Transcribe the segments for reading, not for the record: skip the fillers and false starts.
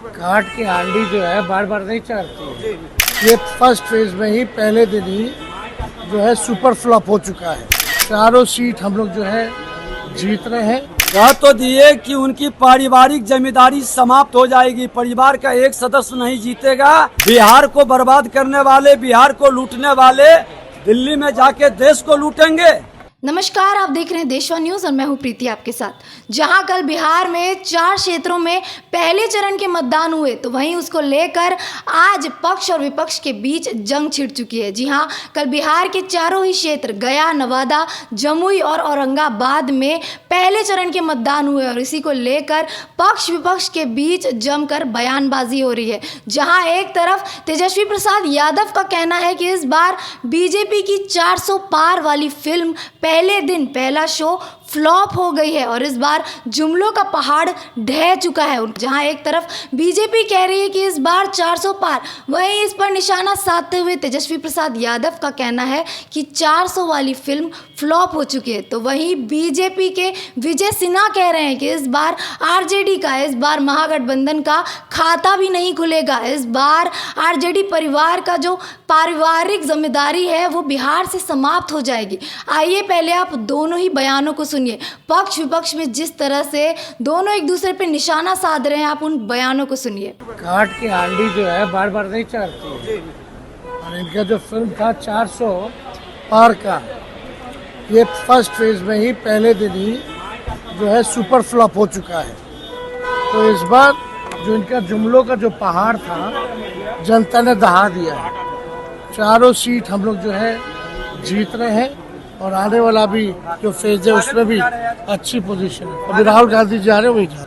काट की हांडी जो है बार बार नहीं चढ़ती है। ये फर्स्ट फेज में ही पहले दिन ही जो है सुपर फ्लॉप हो चुका है। चारों सीट हम लोग जो है जीत रहे हैं। कह तो दिए कि उनकी पारिवारिक जिम्मेदारी समाप्त हो जाएगी, परिवार का एक सदस्य नहीं जीतेगा। बिहार को बर्बाद करने वाले, बिहार को लूटने वाले दिल्ली में जाके देश को लूटेंगे। नमस्कार, आप देख रहे हैं देशवा न्यूज़ और मैं हूं प्रीति आपके साथ। जहां कल बिहार में 4 क्षेत्रों में पहले चरण के मतदान हुए, तो वहीं उसको लेकर आज पक्ष और विपक्ष के बीच जंग छिड़ चुकी है। जी हां, कल बिहार के चारों ही क्षेत्र गया, नवादा, जमुई और औरंगाबाद में पहले चरण के मतदान हुए और इसी को लेकर पक्ष विपक्ष के बीच जमकर बयानबाजी हो रही है। जहाँ एक तरफ तेजस्वी प्रसाद यादव का कहना है कि इस बार बीजेपी की 400 पार वाली फिल्म पहले दिन पहला शो फ्लॉप हो गई है और इस बार जुमलों का पहाड़ ढह चुका है। जहां एक तरफ बीजेपी कह रही है कि इस बार 400 पार, वहीं इस पर निशाना साधते हुए तेजस्वी प्रसाद यादव का कहना है कि 400 वाली फिल्म फ्लॉप हो चुकी है। तो वहीं बीजेपी के विजय सिन्हा कह रहे हैं कि इस बार आरजेडी का, इस बार महागठबंधन का खाता भी नहीं खुलेगा। इस बार आरजेडी परिवार का जो पारिवारिक जिम्मेदारी है वो बिहार से समाप्त हो जाएगी। आइए पहले आप दोनों ही बयानों को सुनिए। पक्ष विपक्ष में जिस तरह से दोनों एक दूसरे पे निशाना साध रहे हैं, आप उन बयानों को सुनिए। काट की हांडी जो है बार बार नहीं चढ़ती है और इनका जो फिल्म था 400 पार का, ये फर्स्ट फेज में ही पहले दिन ही जो है सुपर फ्लॉप हो चुका है। तो इस बार जो इनका जुमलों का जो पहाड़ था जनता ने दहा दिया है। चारों सीट हम लोग जो है जीत रहे हैं और आने वाला भी जो फेज है उसमें भी अच्छी पोजीशन है। अभी राहुल गांधी जा रहे हैं, वही जा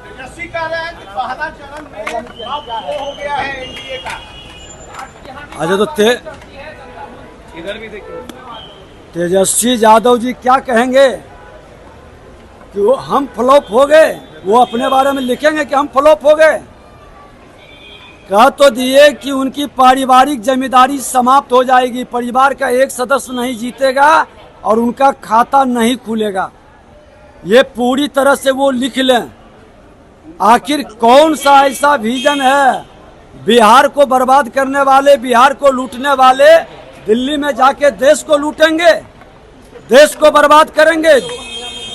अच्छा, तो तेजस्वी यादव जी क्या कहेंगे कि वो हम फ्लॉप हो गए? वो अपने बारे में लिखेंगे कि हम फ्लॉप हो गए। कह तो दिए कि उनकी पारिवारिक जिम्मेदारी समाप्त हो जाएगी, परिवार का एक सदस्य नहीं जीतेगा और उनका खाता नहीं खुलेगा। ये पूरी तरह से वो लिख लें। आखिर कौन सा ऐसा विजन है? बिहार को बर्बाद करने वाले, बिहार को लूटने वाले दिल्ली में जाके देश को लूटेंगे, देश को बर्बाद करेंगे।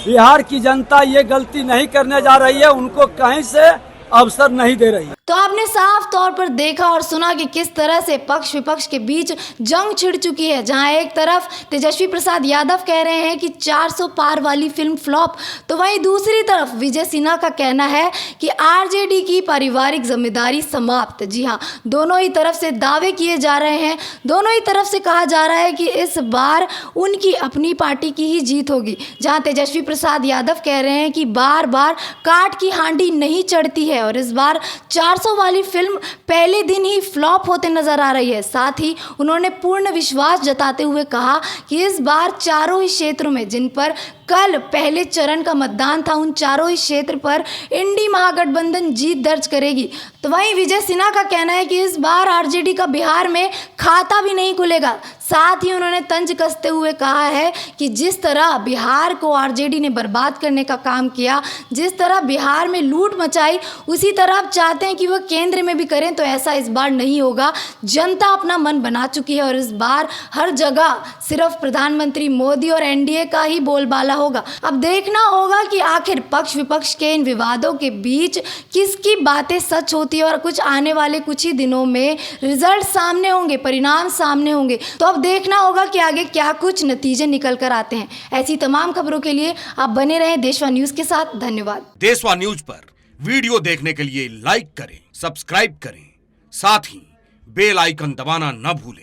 बिहार की जनता ये गलती नहीं करने जा रही है, उनको कहीं से अवसर नहीं दे रही है। तो आपने साफ तौर पर देखा और सुना कि किस तरह से पक्ष विपक्ष के बीच जंग छिड़ चुकी है। जहां एक तरफ तेजस्वी प्रसाद यादव कह रहे हैं कि 400 पार वाली फिल्म फ्लॉप, तो वहीं दूसरी तरफ विजय सिन्हा का कहना है कि आरजेडी की पारिवारिक जिम्मेदारी समाप्त। जी हां, दोनों ही तरफ से दावे किए जा रहे हैं, दोनों ही तरफ से कहा जा रहा है कि इस बार उनकी अपनी पार्टी की ही जीत होगी। जहां तेजस्वी प्रसाद यादव कह रहे हैं कि बार बार काट की हांडी नहीं चढ़ती है और इस बार 400 वाली फिल्म पहले दिन ही फ्लॉप होते नजर आ रही है। साथ ही उन्होंने पूर्ण विश्वास जताते हुए कहा कि इस बार चारों ही क्षेत्रों में जिन पर कल पहले चरण का मतदान था, उन चारों ही क्षेत्र पर इंडी महागठबंधन जीत दर्ज करेगी। तो वहीं विजय सिन्हा का कहना है कि इस बार आरजेडी का बिहार में खाता भी नहीं खुलेगा। साथ ही उन्होंने तंज कसते हुए कहा है कि जिस तरह बिहार को आरजेडी ने बर्बाद करने का काम किया, जिस तरह बिहार में लूट मचाई, उसी तरह आप चाहते हैं कि वह केंद्र में भी करें, तो ऐसा इस बार नहीं होगा। जनता अपना मन बना चुकी है और इस बार हर जगह सिर्फ प्रधानमंत्री मोदी और एनडीए का ही बोलबाला होगा। अब देखना होगा कि आखिर पक्ष विपक्ष के इन विवादों के बीच किसकी बातें सच होती है और कुछ आने वाले कुछ ही दिनों में रिजल्ट सामने होंगे, परिणाम सामने होंगे। तो अब देखना होगा कि आगे क्या कुछ नतीजे निकल कर आते हैं। ऐसी तमाम खबरों के लिए आप बने रहें देशवा न्यूज़ के साथ। धन्यवाद। देशवा न्यूज़ पर वीडियो देखने के लिए लाइक करें, सब्सक्राइब करें, साथ ही बेल आइकन दबाना न भूलें।